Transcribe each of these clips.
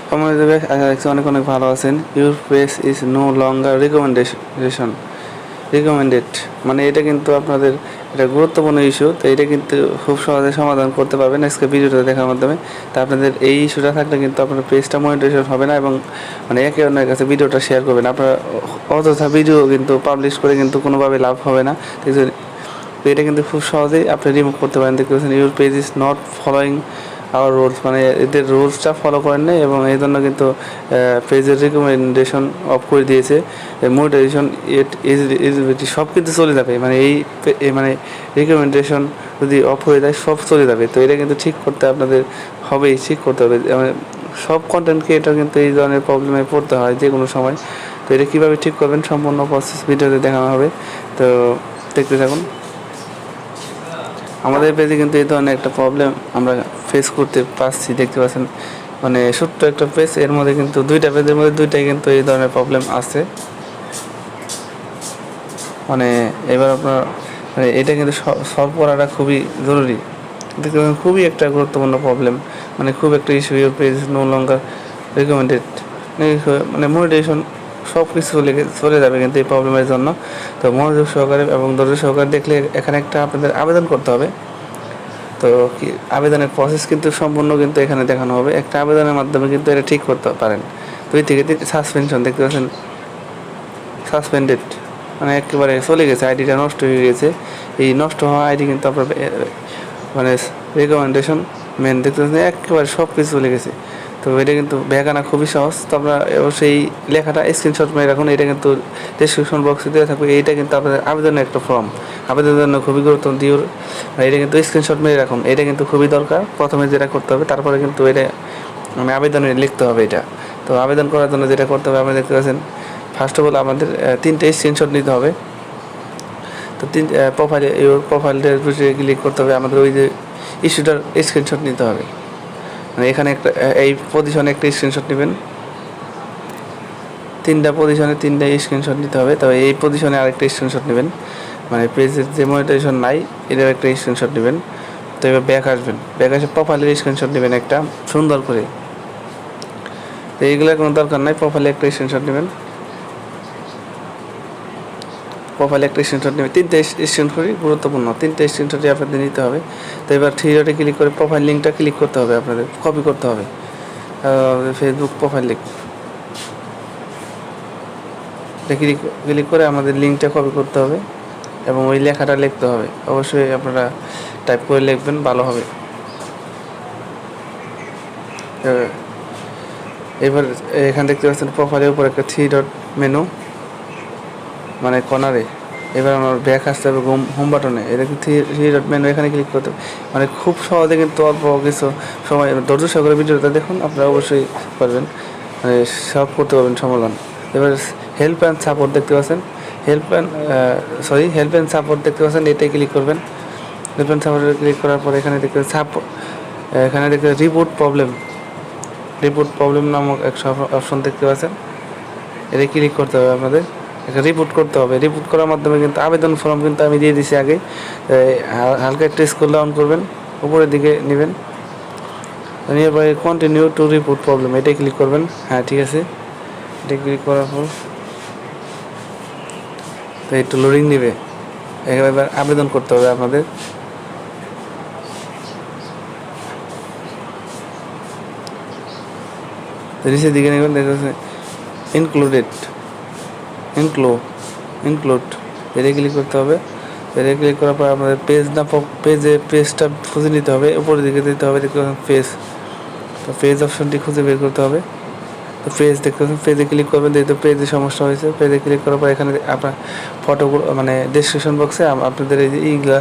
সম্মানিত ভাই, আশা রাখছি অনেক অনেক ভালো আছেন। Your page is no longer recommended, মানে এটা কিন্তু আপনাদের এটা গুরুত্বপূর্ণ ইস্যু। তো এটা কিন্তু খুব সহজে সমাধান করতে পারবেন আজকে ভিডিওটা দেখার মাধ্যমে। তা আপনাদের এই ইস্যুটা থাকলে কিন্তু আপনার পেজটা মনিটাইজেশন হবে না, এবং মানে একে অন্যের কাছে ভিডিওটা শেয়ার করবেন। আপনার অযথা ভিডিও কিন্তু পাবলিশ করে কিন্তু কোনোভাবে লাভ হবে না। তো এটা কিন্তু খুব সহজেই আপনি রিমুভ করতে পারেন। দেখতে পাচ্ছেন your page is not following our rules, মানে এদের রুলসটা ফলো করেন নাই, এবং এই জন্য কিন্তু পেজের রিকমেন্ডেশন অফ করে দিয়েছে। মোটিভেশন ইজিবিলিটি সব কিন্তু চলে যাবে, মানে মানে রিকমেন্ডেশন যদি অফ হয়ে যায় সব চলে যাবে। তো এটা কিন্তু ঠিক করতে আপনাদের হবেই, ঠিক করতে হবে। মানে সব কন্টেন্ট ক্রিয়েটর কিন্তু এই ধরনের প্রবলেমে পড়তে হয় যে কোনো সময়। তো এটা কীভাবে ঠিক করবেন সম্পূর্ণ প্রসেস ভিডিওতে দেখানো হবে, তো দেখতে থাকুন। আমাদের পেজে কিন্তু এই ধরনের একটা প্রবলেম আমরা ফেস করতে পারছি, দেখতে পাচ্ছেন। মানে ছোট্ট একটা পেজ, এর মধ্যে কিন্তু দুইটা পেজের মধ্যে দুইটাই কিন্তু এই ধরনের প্রবলেম আছে। মানে এবার আপনার মানে এটা কিন্তু সলভ করাটা খুবই জরুরি। দেখতে পাচ্ছেন খুবই একটা গুরুত্বপূর্ণ প্রবলেম, মানে খুব একটা issue. Your page no longer recommended, মানে মোটিভেশন সব কিছু চলে যাবে কিন্তু এই প্রবলেমের জন্য। তো মনোযোগ সহকারে এবং ধৈর্য সহকারে দেখলে এখানে একটা আপনাদের আবেদন করতে হবে। তো কি আবেদনের প্রসেস কিন্তু সম্পূর্ণ কিন্তু এখানে দেখানো হবে। একটা আবেদনের মাধ্যমে কিন্তু এটা ঠিক করতে পারেন। 2 থেকে 3 সাসপেনশন, দেখতে পাচ্ছেন সাসপেন্ডেড, মানে একেবারে চলে গেছে, আইডিটা নষ্ট হয়ে গেছে। এই নষ্ট হওয়া আইডি কিন্তু আপনার মানে রেকমেন্ডেশন দেখতে পাচ্ছেন একেবারে সব কিছু চলে গেছে। তো এটা কিন্তু ব্যাখ্যানা খুবই সহজ। তো আপনারা অবশ্যই লেখাটা স্ক্রিনশট মেরে রাখুন, এটা কিন্তু ডেসক্রিপশন বক্সে দেওয়া থাকবে। এইটা কিন্তু আপনাদের আবেদনের একটা ফর্ম, আবেদনের জন্য খুবই গুরুত্বপূর্ণ দিওর। এটা কিন্তু স্ক্রিনশট মেরে রাখুন, এটা কিন্তু খুবই দরকার। প্রথমে যেটা করতে হবে, তারপরে কিন্তু এটা মানে আবেদনে লিখতে হবে এটা। তো আবেদন করার জন্য যেটা করতে হবে, আপনি দেখতে পাচ্ছেন ফার্স্ট অফ অল আমাদের 3টে স্ক্রিনশট নিতে হবে। তো প্রোফাইলটার বিষয়ে ক্লিক করতে হবে, আমাদের ওই যে ইস্যুটার স্ক্রিনশট নিতে হবে। মানে এখানে একটা এই পজিশনে একটা স্ক্রিনশট নেবেন, 3টা পজিশনে 3টা স্ক্রিনশট নিতে হবে। তবে এই পজিশনে আরেকটা স্ক্রিনশট নেবেন, মানে পেজের যে মনিটাইজেশন নাই এটার একটা স্ক্রিনশট নেবেন। তো এবার ব্যাক আসবেন, ব্যাক আসে প্রোফাইলের স্ক্রিনশট নেবেন একটা সুন্দর করে। তো এইগুলোর কোনো দরকার নাই, প্রোফাইলে একটা স্ক্রিনশট নেবেন, প্রোফাইলে একটা স্ক্রিনশট নেবেন। 3টে স্ক্রিনশটই গুরুত্বপূর্ণ, 3টে স্ক্রিনশটই আপনাদের নিতে হবে। তো এবার 3 ডটে ক্লিক করে প্রোফাইল লিঙ্কটা ক্লিক করতে হবে, আপনাদের কপি করতে হবে ফেসবুক প্রোফাইল লিঙ্ক। ক্লিক করে আমাদের লিঙ্কটা কপি করতে হবে এবং ওই লেখাটা লিখতে হবে। অবশ্যই আপনারা টাইপ করে লিখবেন, ভালো হবে। এবার এখানে দেখতে পাচ্ছেন প্রোফাইলের উপর একটা 3 ডট মেনু, মানে কর্নারে। এবার আমার ব্যাক আসতে হবে হোম বাটনে, এটা 3 ডট মেনু, এখানে ক্লিক করতে হবে। মানে খুব সহজে কিন্তু অল্প কিছু সময় ধৈর্য সহকারে ভিডিওটা দেখুন, আপনারা অবশ্যই পারবেন, মানে সব করতে পারবেন সমাধান। এবার হেল্প অ্যান্ড সাপোর্ট দেখতে পাচ্ছেন, হেল্প অ্যান্ড সাপোর্ট দেখতে পাচ্ছেন, এটাই ক্লিক করবেন। হেল্প অ্যান্ড সাপোর্টে ক্লিক করার পর এখানে দেখতে এখানে দেখতে রিপোর্ট প্রবলেম নামক একটা অপশন দেখতে পাচ্ছেন, এটা ক্লিক করতে হবে আপনাদের। রিপোর্ট করতে হবে। রিপোর্ট করার মাধ্যমে কিন্তু আবেদন ফর্ম কিন্তু আমি দিয়ে দিছি আগে। হালকা একটা স্ক্রল ডাউন করবেন, উপরের দিকে নেবেন, নিয়ে পরে কন্টিনিউ টু রিপোর্ট প্রবলেম, এটাই ক্লিক করবেন। হ্যাঁ, ঠিক আছে, এটা ক্লিক করার পর তো একটু লোডিং নেবে। এবার আবেদন করতে হবে আপনাদের। নিচের দিকে নেবেন, দেখতেছে ইনক্লুড, এটা ক্লিক করতে হবে। এটা ক্লিক করার পর আমাদের পেজটা খুঁজে নিতে হবে, উপরের দিকে দিতে হবে, দেখতে পাচ্ছেন পেজ। তো পেজ অপশনটি খুঁজে বের করতে হবে। তো পেজ দেখতে পাচ্ছেন, পেজে ক্লিক করবেন, যেহেতু পেজে সমস্যা হয়েছে। পেজে ক্লিক করার পর এখানে আপনার ফটোগুলো, মানে ডেসক্রিপশন বক্সে আপনাদের এই যে এইগুলা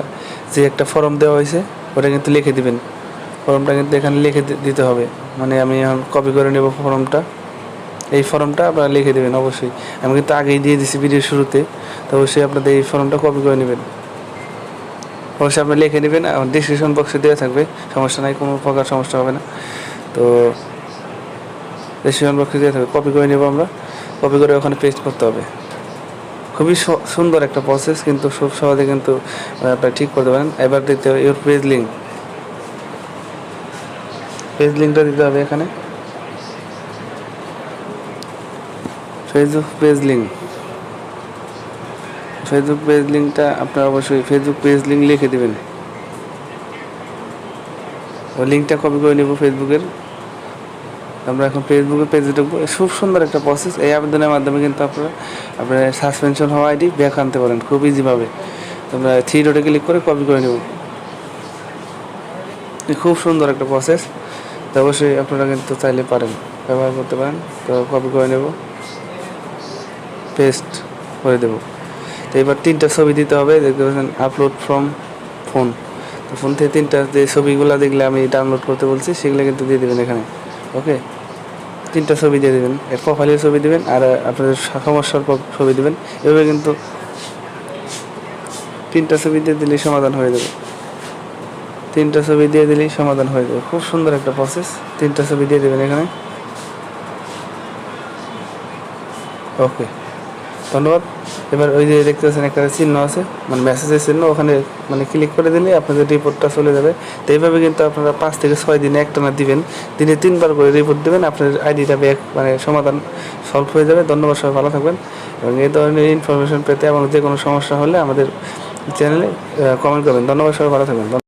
যে একটা ফর্ম দেওয়া হয়েছে ওটা কিন্তু লিখে দিবেন। ফর্মটা কিন্তু এখানে লিখে দিতে হবে, মানে আমি এখন কপি করে নেব ফর্মটা। এই ফর্মটা আপনারা লিখে দেবেন অবশ্যই, আমি কিন্তু আগেই দিয়ে দিছি ভিডিও শুরুতে। তো অবশ্যই আপনাদের এই ফর্মটা কপি করে নেবেন, অবশ্যই আপনি লিখে নেবেন। আমার ডিসক্রিপশন বক্সে দেওয়া থাকবে, সমস্যা নাই, কোনো প্রকার সমস্যা হবে না। তো ডিসক্রিপশন বক্সে দেওয়া থাকবে, কপি করে নেব আমরা। কপি করে ওখানে পেস্ট করতে হবে। খুবই সুন্দর একটা প্রসেস, কিন্তু খুব সহজে কিন্তু আপনারা ঠিক করতে পারেন। এবার দিতে হবে ইউর পেজ লিঙ্কটা দিতে হবে এখানে। Facebook page link, Facebook page লিঙ্কটা আপনারা অবশ্যই ফেসবুক পেজ লিঙ্ক লিখে দেবেন। ওই লিঙ্কটা কপি করে নেব ফেসবুকের। আমরা এখন ফেসবুকের পেজে ঢুকবো। খুব সুন্দর একটা প্রসেস। এই আবেদনের মাধ্যমে কিন্তু আপনার সাসপেনশন হওয়া আইডি ব্যাক আনতে পারেন খুব ইজিভাবে। আমরা 3 ডটে ক্লিক করে কপি করে নেব। খুব সুন্দর একটা প্রসেস, তো অবশ্যই আপনারা কিন্তু চাইলে পারেন, ব্যবহার করতে পারেন। তো কপি করে নেব, পেস্ট করে দেব। তো এবার 3টা ছবি দিতে হবে, দেখতে পাচ্ছেন আপলোড ফ্রম ফোন। তো ফোন থেকে 3টা যে ছবিগুলো দেখলে আমি ডাউনলোড করতে বলছি সেগুলো কিন্তু দিয়ে দেবেন এখানে। ওকে, 3টা ছবি দিয়ে দেবেন, এর প্রোফাইলের ছবি দেবেন আর আপনাদের সমস্যার ছবি দেবেন। এভাবে কিন্তু 3টা ছবি দিয়ে দিলেই সমাধান হয়ে যাবে। 3টা ছবি দিয়ে দিলেই সমাধান হয়ে যাবে। খুব সুন্দর একটা প্রসেস। 3টা ছবি দিয়ে দেবেন এখানে। ওকে, ধন্যবাদ। এবার ওই যে দেখতে পাচ্ছেন একটা চিহ্ন আছে, মানে মেসেজের চিহ্ন, ওখানে মানে ক্লিক করে দিলে আপনাদের রিপোর্টটা চলে যাবে। তো এইভাবে কিন্তু আপনারা 5 থেকে 6 দিনে একটানা দিবেন, দিনে 3বার করে রিপোর্ট দেবেন, আপনার আইডিটা ব্যাক মানে সমাধান সলভ হয়ে যাবে। ধন্যবাদ, সবাই ভালো থাকবেন। এবং এই ধরনের ইনফরমেশন পেতে এবং যে কোনো সমস্যা হলে আমাদের চ্যানেলে কমেন্ট করবেন। ধন্যবাদ, সবাই ভালো থাকবেন।